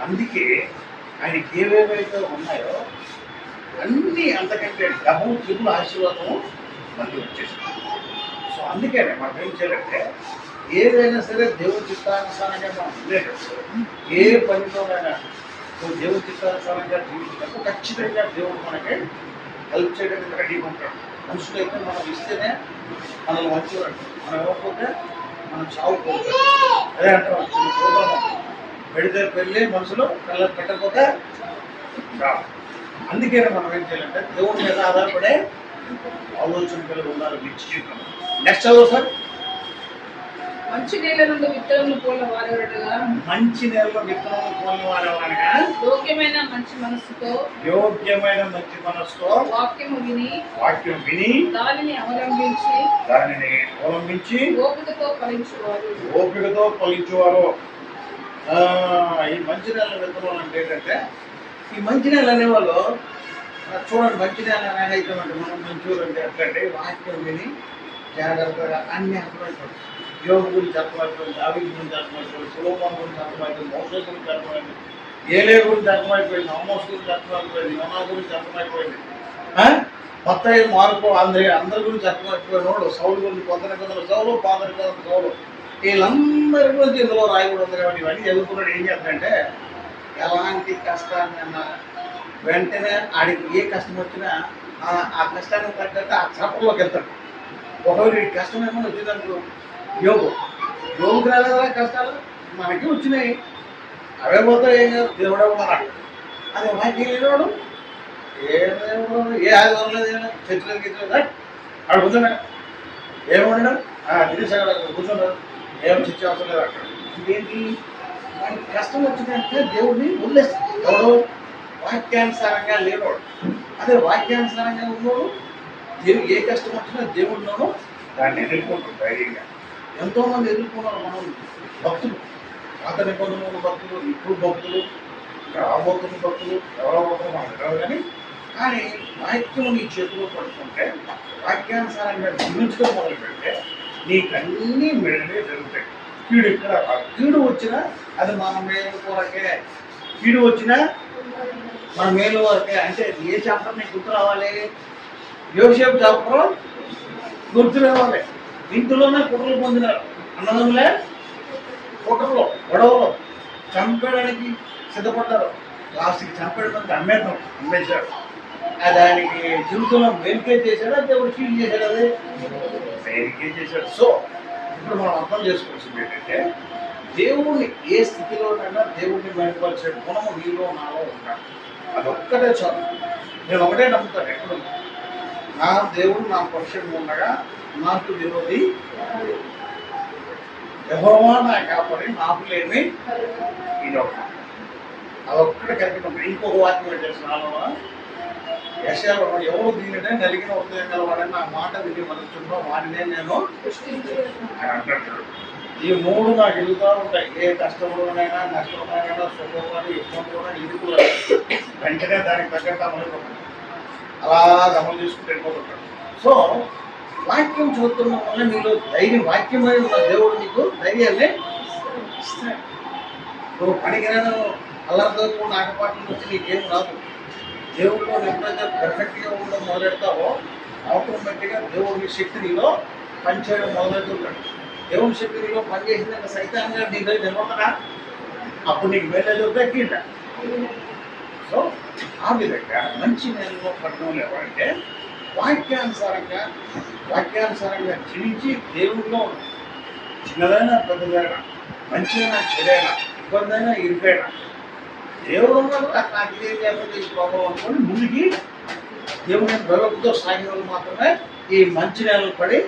అందుకే ఆయనకి ఏవేవైతే ఉన్నాయో అన్నీ అంతకంటే డబుల్ ట్రిపుల్ ఆశీర్వాదము మళ్ళీ వచ్చేసింది. సో అందుకనే మనం ఏం చేయాలంటే ఏదైనా సరే దేవుడి చిత్తానుసారంగా మనం ఉండేటప్పుడు ఏ పనితోనైనా దేవుడి చిత్తానుసారంగా జీవించినప్పుడు ఖచ్చితంగా దేవుడు మనకి హెల్ప్ చేయడానికి రెడీగా ఉంటాడు. మనుషులైతే మనం ఇస్తేనే మనల్ని మంచివాడు, మనం ఇవ్వకపోతే మనం చావుకోవచ్చు. అదే అంటాం, చిన్న ప్రోగ్రాం పెడితే పెళ్ళి మనుషులు పిల్లలు పెట్టకపోతే చావు. అందుకే మనం ఏం చేయాలంటే దేవుడి మీద ఆధారపడే ఆలోచన కలిగి ఉండాలి నిత్య జీవితం. నెక్స్ట్ చదువు సార్. మంచి నేల నుండి విత్తనములు పోలిన వారెవరనగా, మంచి నేలలో విత్తనములు పోలిన వారెవరనగా, యోగ్యమైన మంచి మనస్సుతో వాక్యము విని దానిని అవలంబించి ఓపికతో ఫలించువారు. ఈ మంచి నేల విత్తనాలు అంటే ఏంటంటే, ఈ మంచి నేల అనేవాళ్ళు చూడండి, మంచి నేల అయితే మనం మంచూరు అంటే ఎట్లంటే వాక్యం విని జాగ్రత్తగా అన్ని అర్థమైపోతుంది. యోగ గురించి అర్థమైపోయింది, దావీదు గురించి అర్థమైపోయింది, సొలొమోను గురించి అర్థమైపోయింది, మోసే గురించి అర్థమైపోయింది, ఏలే గురించి అర్థమైపోయింది, ఆమోస్ గురించి అర్థమైపోయింది, యోనా గురించి అర్థమైపోయింది, మత్తయి మార్కు అందరి గురించి అర్థమైపోయినోడు, సౌలు గురించి కొందరు సౌలు, కొందరు సౌలు, వీళ్ళందరి గురించి ఇందులో రాయకూడదు ఉంది. కాబట్టి ఇవన్నీ చదువుకున్నాడు ఏం చేస్తాడంటే, ఎలాంటి కష్టాన్ని అన్నా వెంటనే ఆడికి ఏ కష్టం వచ్చినా ఆ కష్టాన్ని తగ్గట్టు ఆ చపంలోకి వెళ్తాడు. ఒకవేళ ఈ కష్టం ఏమన్నా వచ్చిందనుకో, యోగుకి రాలేదా కష్టాలు, మనకి వచ్చినాయి, అవే పోతాయి, ఏం కాదు, దేవుడే ఉన్నాడు. అది మనకి లేనివాడు ఏ ఆదివారం లేదు, ఏమైనా చర్చలేదు గీచలేదు అక్కడ కూర్చున్నాడు, ఏమన్నాడు తిరిగి కూర్చున్నాడు, ఏం చర్చ అవసరం లేదు అక్కడ. ఇంకేంటి మనకి కష్టం వచ్చిందంటే దేవుడిని వదిలేస్తాడు. ఎవడు వాక్యానుసారంగా లేనోడు. అదే వాక్యానుసారంగా ఉన్నోడు ఏ కష్టం వచ్చినా దేవుడిలోనూ దాన్ని ఎదుర్కొంటారు ధైర్యంగా. ఎంతోమంది ఎదుర్కొన్నారు మనం భక్తులు. అతని కొంతమంది భక్తులు, ఇప్పుడు భక్తులు, ఇంకా రాబోతున్న భక్తులు, ఎవరో ఒకరు మనకు తెలియదు కానీ వాక్యం నీ చేతిలో పట్టుకుంటే, వాక్యానుసారంగా జీవించడం మొదలు పెడితే నీకు అన్నీ మెడలే జరుగుతాయి. కీడు ఇక్కడ రాదు. కీడు వచ్చినా అది మన మేలు కొరకే. కీడు వచ్చినా మన మేలు వరకే. అంటే ఏ చాప్టర్ నీకు గుర్తు రావాలి? యోసేపు చాప్టర్ గుర్తు రావాలి. ఇంటిలోనే కుట్రలు పొందినారు అన్నదమ్ములే, కుట్రలు గొడవలు, చంపేయడానికి సిద్ధపడ్డారు. లాస్ట్కి చంపేయడానికి అమ్మేశాడు. అది ఆయనకి జీవితంలో మేలుకే చేశాడా, దేవుడు కీడు చేశాడు? అది మేలుకే చేశాడు. సో ఇప్పుడు మనం అర్థం చేసుకోవాల్సింది ఏంటంటే, దేవుడిని ఏ స్థితిలోనైనా దేవుడిని బయటపరిచే గుణము నీలో నాలో ఉంటాడు. అదొక్కటే చాలు. నేను ఒకటే నమ్ముతాను ఎప్పుడు, నా దేవుడు నా పక్షంగా ఉండగా నాకు విరోధి యెహోవా నా కాపరి, నాకు లేని అదొక్కటి కలిపి. ఇంకొక వాక్యం వచ్చేసి నాలో యెషయాలో ఎవరు దీనినే నలిగిన హృదయం గలవాడని నా మాట విని మనసులో వాడినే నేను అంటాడు. ఈ మూడు నాకు ఎదుగుతూ ఉంటాయి. ఏ కష్టంలోనైనా, నష్టంలోనైనా, సుఖంలోనైనా, ఇబ్బందులోనైనా ఇది కూడా వెంటనే దానికి తగ్గట్టు అమలుకుంటాను. అలా అమలు చేసుకుంటూ వెళ్ళిపోతుంటాడు. సో వాక్యం చదువుతున్న వల్ల నీలో ధైర్యం, వాక్యమై ఉన్న దేవుడు నీకు ధైర్యాన్ని ఇస్తాడు. నువ్వు పనికిరాను అల్లరితో కూడిన ఆటపాటల నుంచి నీకేం రాదు. దేవుడిలో ఎప్పుడైతే పర్ఫెక్ట్గా ఉండడం మొదలెడతావో ఆటోమేటిక్గా దేవుడి శక్తి నీలో పనిచేయడం మొదలెడుతుంటాడు. దేవుని శక్తి నీలో పనిచేసిందంటే సైతాన్గా నీ దగ్గర నిలబడతాడా? అప్పుడు నీకు మేలే దొరికింద. సో ఆ విధంగా మంచి నేలలో పట్టడం లేవంటే వాక్యానుసారంగా జీవించి దేవుడిలో చిన్నదైనా పెద్దదైనా, మంచిదైనా చెడైనా, ఇబ్బంది అయినా ఇరుకైనా దేవుడు ఉన్నాడు. నాకు ఇదేం చేస్తుంది ఈ ప్రభావం అనుకోని ముందుకి దేవుని బలతో సాగిన వాళ్ళు మాత్రమే ఈ మంచి నేలలు పడి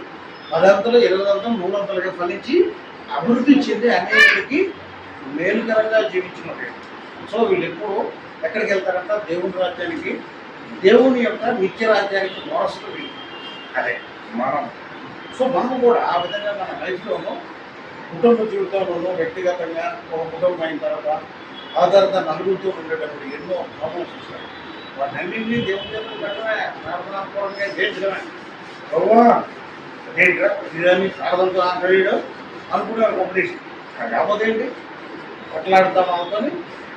10 20 100 ఫలించి అభివృద్ధి చెంది అనేకులకి మేలుకరంగా జీవించినట్టు. సో వీళ్ళు ఎప్పుడు ఎక్కడికి వెళ్తారంట? దేవుని రాజ్యానికి, దేవుని యొక్క నిత్య రాజ్యానికి వారసులు వీళ్ళు. అదే మనం. సో మనం కూడా ఆ విధంగా మన లైఫ్లోనూ, కుటుంబ జీవితంలోనూ, వ్యక్తిగతంగా ఒక కుటుంబం అయిన తర్వాత ఆ తర్వాత నలుగురితో ఉండేటప్పుడు ఎన్నో ప్రాబ్లమ్స్ వస్తాయి. వాటన్నింటినీ దేవుని చేతులు పెట్టడమే, ప్రార్థనాపూర్వకంగా చేయించడమే. బహువా ఏంటో ఇదాన్ని ప్రార్థనతో ఆంధ్రయ్యడం అనుకున్నాను కాంపిటీషన్. కాకపోతే ఏంటి, కొట్లాడుతాం అనుకొని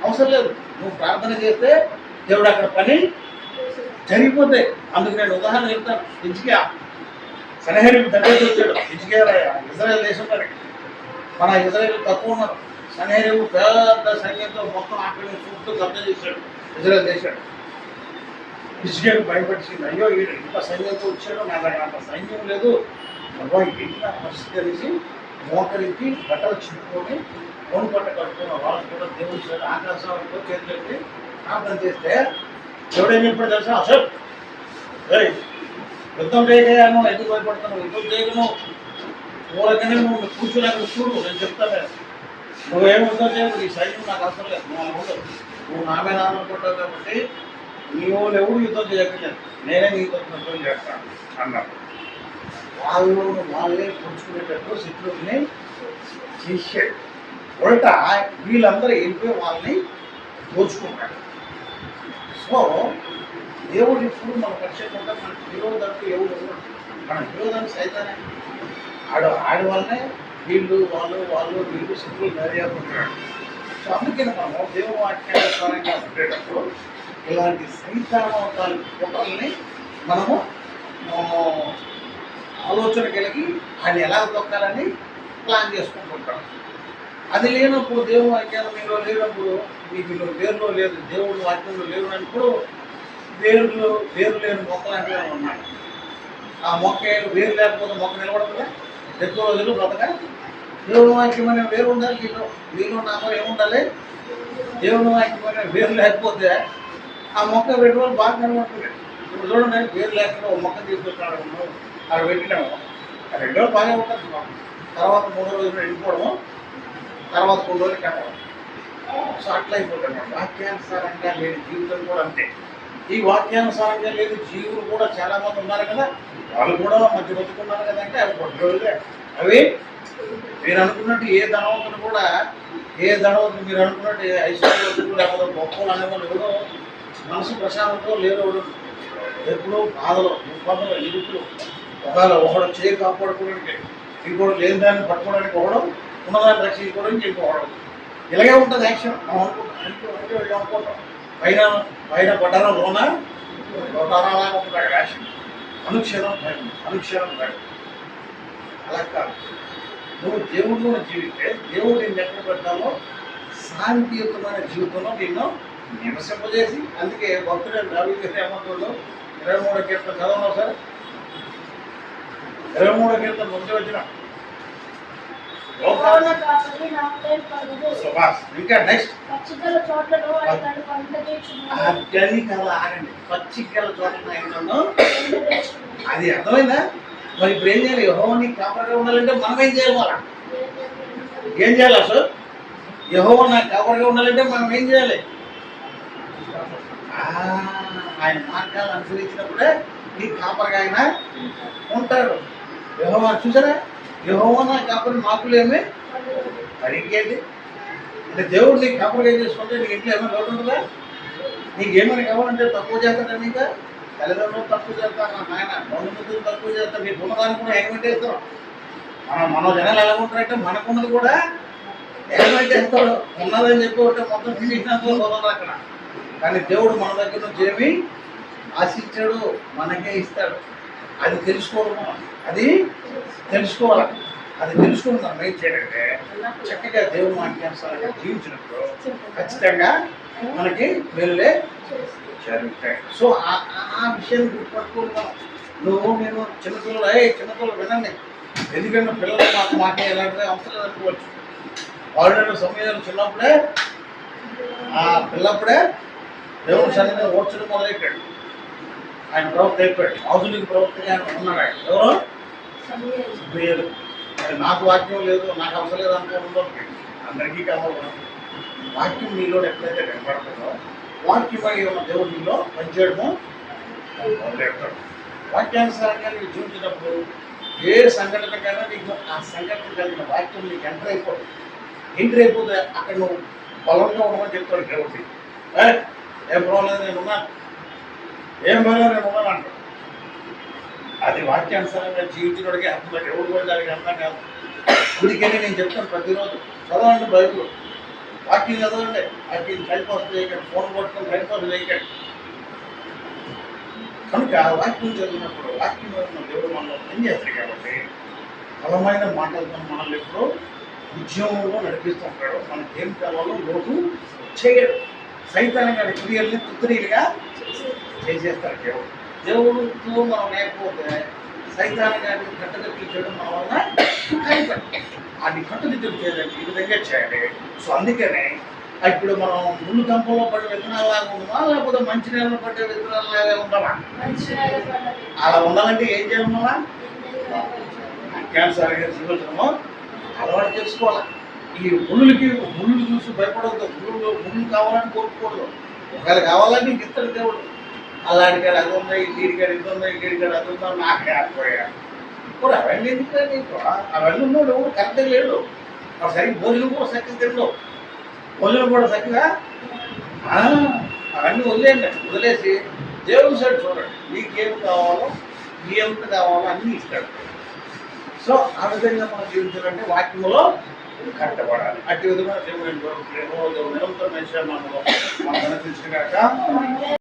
అవసరం లేదు. నువ్వు ప్రార్థన చేస్తే దేవుడు అక్కడ పని జరిగిపోతాయి. అందుకు నేను ఉదాహరణ చెప్తాను. హిజ్కియా సన్హెరీబు దగ్గరికి వచ్చాడు. హిజ్కియా ఇజ్రాయెల్ దేశంలోనే. మన ఇజ్రాయెల్ తక్కువ ఉన్నారు. సన్హెరీబు పెద్ద సైన్యంతో మొత్తం ఆక్రమించి చుట్టూ కబ్జా చేశాడు ఇజ్రాయెల్ దేశాడు. హిజ్కియాకు భయపడిచింది. అయ్యో వీడు ఇంత సైన్యంతో వచ్చాడు, నా దగ్గర అంత సైన్యం లేదు, అబ్బా ఏంటి నా పరిస్థితి అనేసి మోకరించి బట్టలు చింపుకొని ఫోన్ పట్ట కట్టుకున్న వాళ్ళు కూడా దేవుడి సైడ్ ఆకాశంలో చేతులెత్తి ప్రార్థన చేస్తే ఎవడేం చెప్పాడు తెలుసా? అసలు యుద్ధం చేయగలను, ఎందుకు భయపడుతున్నావు? యుద్ధం చేయగలను ఊరకనే నువ్వు కూర్చోలేక చూడు, నేను చెప్తాను. నువ్వేం యుద్ధం చేయవు, నీ సైన్యం నాకు అవసరం లేదు, నువ్వు నా మీద ఆధారపడ్డావు కాబట్టి నీ వాళ్ళు ఎవరు యుద్ధం చేయక్కర్లేదు, నేనే నీతో యుద్ధం చేస్తాను అన్నారు. వాళ్ళే పుంచుకునేటట్టు శత్రువుల్ని చేశాడు. ఉల్టా వీళ్ళందరూ వెళ్ళిపోయి వాళ్ళని దోచుకుంటాడు. సో దేవుడు ఇప్పుడు మన పక్షంగా మనకు విరోధంటూ ఎవరు ఉన్నాడు? మన విరోధాన్ని సైతాన్ని ఆడవాళ్ళనే వీళ్ళు వీళ్ళు శత్రువులు నెరవేరుకుంటున్నాడు. సో అందుకని మనము దేవుడు వాక్యానుసారంగా ఉండేటప్పుడు ఇలాంటి సైతాన్ని కుట్రల్ని మనము ఆలోచన కలిగి ఆయన ఎలా తొక్కాలని ప్లాన్ చేసుకుంటుంటాం. అది లేనప్పుడు దేవుడు వాక్యాలు మీలో లేనప్పుడు, మీకు వేరులో లేదు, దేవుడు వాక్యంలో లేవు అన్నప్పుడు వేరు లేని మొక్క లాంటివి ఉన్నాయి. ఆ మొక్క వేరు లేకపోతే మొక్క నిలబడుతుందా? ఎక్కువ రోజులు బ్రతక. దేవుని వాక్యం అనే వేరు ఉండాలి. మీలో నాలో ఏముండాలి? దేవుని వాక్యం అనే వేరు లేకపోతే ఆ మొక్క 2 రోజులు బాగా కనబడుతుంది. ఇప్పుడు చూడండి, వేరు లేకుండా ఒక మొక్క తీసుకొచ్చాడు, అక్కడ పెట్టినాము, 2 రోజులు బాగా ఉంటుంది. తర్వాత 3వ రోజులు వెళ్ళిపోవడము, తర్వాత 3 రోజులు కట్టడం. సో అట్లా అయిపోతుంది. వాక్యానుసారంగా లేని జీవితం కూడా అంతే. ఈ వాక్యానుసారంగా లేని జీవులు కూడా చాలామంది ఉన్నారు కదా, వాళ్ళు కూడా మంచి బతుకున్నారు కదంటే అవి 10 రోజులే అవి మీరు అనుకున్నట్టు ఏ ధనవంతుడు కూడా మీరు అనుకున్నట్టు ఐశ్వర్యవంతుడు లేకపోతే గొప్పలు అనేవాళ్ళు ఎవరో మనసు ప్రశాంతంతో లేరు. ఎప్పుడూ బాధలు ఇబ్బందులు ఇరుకులు ఒకడు చేయి కాపాడుకోవడానికి ఇంకోటి లేని దాన్ని పట్టుకోవడానికి ఒకడు ఉన్నదాన్ని రక్షించుకోవడానికి ఇంకోవడం ఇలాగే ఉంటుంది యాక్షన్. అనుకుంటాం పైన పడ్డారా లోన పడ్డారా ఉంటుంది యాక్షన్. అనుక్షణం భయం అలా కాదు. నువ్వు దేవుడిలో జీవితే దేవుడు నిన్ను ఎక్కడ పెట్టాలో శాంతియుతమైన జీవితంలో నిన్ను నివసింపజేసి, అందుకే భక్తుడు దావీదు ఏమంటాడు 23వ కీర్తన చదవను సార్. 23వ కీర్తన ముందు వచ్చిన యెహోవా కాపరి నాపై పడును. సుభాష్. ఇంకా నెక్స్ట్ పచ్చిగల చోట్లలో ఆయన నన్ను పండజేయుచున్నాడు. అడ్డని కల ఆగండి. పచ్చికల చోట్ల ఆయన నన్ను అది అర్థమైందా? మరి ఇప్పుడు ఏం చేయాలి? యెహోవా నీకు కాపరిగా ఉండాలంటే మనం ఏం చేయాలి? మనం ఏం చేయాలి అసలు? యెహోవా నాకు కాపరిగా ఉండాలంటే మనం ఏం చేయాలి? ఆయన మార్గాలు అనుసరించినప్పుడే నీ కాపరిగా ఆయన ఉంటాడు. యెహోవా చూసారా? యెహోవా నా కాపరి మాకులేమి మరి ఇంకేంటి అంటే దేవుడు నీకు కాపరిగా చేసుకుంటే నీకు ఇంట్లో ఏమైనా లోటు ఉంటుందా? నీకేమైనా కావాలంటే తక్కువ చేస్తాడా? ఇంకా తల్లిదండ్రులు తక్కువ చేస్తాను, నాయన బంధుమిత్రులు తక్కువ చేస్తాను, నీకు ఉన్నదాన్ని కూడా ఎగమెంటేస్తారు. మన జనాలు ఎలా ఉంటారంటే మనకున్నది కూడా ఎగమెంటేస్తారు. ఉన్నదని చెప్పి ఉంటే మొత్తం తీసినందుకు వదలరు అక్కడ. కానీ దేవుడు మన దగ్గర నుంచి ఏమి ఆశించాడు మనకే ఇస్తాడు. అది తెలుసుకోవడం, అది తెలుసుకోవాలి. అది తెలుసుకుని మనం ఏం చేయాలంటే చక్కగా దేవుడు వాక్యానుసారంగా జీవించినప్పుడు ఖచ్చితంగా మనకి మేలులే జరుగుతాయి. సో ఆ విషయాన్ని గుర్తుపట్టుకుంటాం. నేను చిన్నపిల్లలు వినండి. ఎందుకంటే పిల్లలు మాకే ఎలాంటిదే అవసరం అనుకోవచ్చు. ఆల్రెడీ సమయాలు చిన్నప్పుడే పిల్లప్పుడే దేవుడు సన్నిధిని ఓడ్చడం మొదలెట్టాడు. ఆయన ప్రవక్త అయిపోయాడు. ఆధునిక ప్రవక్తగా ఆయన ఉన్నాడు. ఆయన ఎవరో సమూయేలు. నాకు వాక్యం లేదు, నాకు అవసరం లేదు అనుకోవడంలో అందరికీ కావాలి. వాక్యం మీలో ఎప్పుడైతే కనపడుతుందో వాక్యమై ఉన్న దేవుడు మీలో పనిచేయడము మొదలెడతాడు. వాక్యానుసారంగా నీకు జీవించినప్పుడు ఏ సంఘటనకైనా నీకు ఆ సంఘటన కలిగిన వాక్యం నీకు ఎంటర్ అయిపోతే అక్కడ నువ్వు బలంగా ఉండమని చెప్తాడు దేవుడి. ఏం ప్రాబ్లం నేను ఉన్నాను, ఏం బాగా నేను ఉన్నాను అంటాడు. అది వాక్యానుసారంగా జీవించినోడికి అర్థం. ఎవరు కూడా దానికి అర్థం కాదు. అందుకని నేను చెప్తాను ప్రతిరోజు చదవండి బైబిల్, వాక్యం చదవండి. వాక్యం టైం పాస్ చేయకండి, ఫోన్ కొట్టుకొని టైం పాస్ చేయకండి. కనుక వాక్యం చదివినప్పుడు వాక్యం దేవుడు మనలో పనిచేస్తాడు. కాబట్టి బలమైన మాటలతో మనల్ని ఎప్పుడూ ఉద్యమంలో నడిపిస్తూ ఉంటాడు. మనకి ఏం కావాలో లోటు చేయడు. సైతాన్ని గారి క్రియల్ని తుత్రీలుగా చేసేస్తాడు దేవుడుతో మనం లేకపోతే సైతాన్ని గారిని కట్టుదిట్టలు చేయడం మన వల్ల అది కట్టుదిట్టలు చేయాలంటే ఈ విధంగా చేయాలి. సో అందుకనే ఇప్పుడు మనం ముళ్ళు కంపంలో పడే విత్తనాలలాగా ఉందామా, లేకపోతే మంచి నీళ్ళలో పడే విత్తనాలలాగా ఉందామా? అలా ఉండాలంటే ఏం చేయాలమ్మా? క్యాన్సర్ జీవితము అలవాటు చేసుకోవాలి. ఈ ముళ్ళు చూసి భయపడవద్దు. ముళ్ళు కావాలని కోరుకోకూడదు. ఒకవేళ కావాలని ఇస్తాడు దేవుడు. అలాంటికాడు అది ఉన్నాయి, ఈడికాడు ఇది ఉన్నాయి, ఈడికాడు అది ఉందా, నాకే ఆడిపోయా ఇప్పుడు అవన్నీ ఎందుకు నీకు? అవన్నీ ఉన్నాడు ఎవరు కరెక్ట్గా లేడు. సరిగ్గా భోజనం కూడా చక్కగా తినడు. భోజనం కూడా చక్కగా అవన్నీ వదిలేసి దేవుడి సైడ్ చూడండి. నీకేం కావాలో ఎంత కావాలో అన్నీ ఇస్తాడు. సో ఆ విధంగా మనం జీవించాలంటే వాక్యంలో కట్టబడాలి. అట్టి విధంగా దేవుడు నిరంతరం మనం కనిపించిన కాక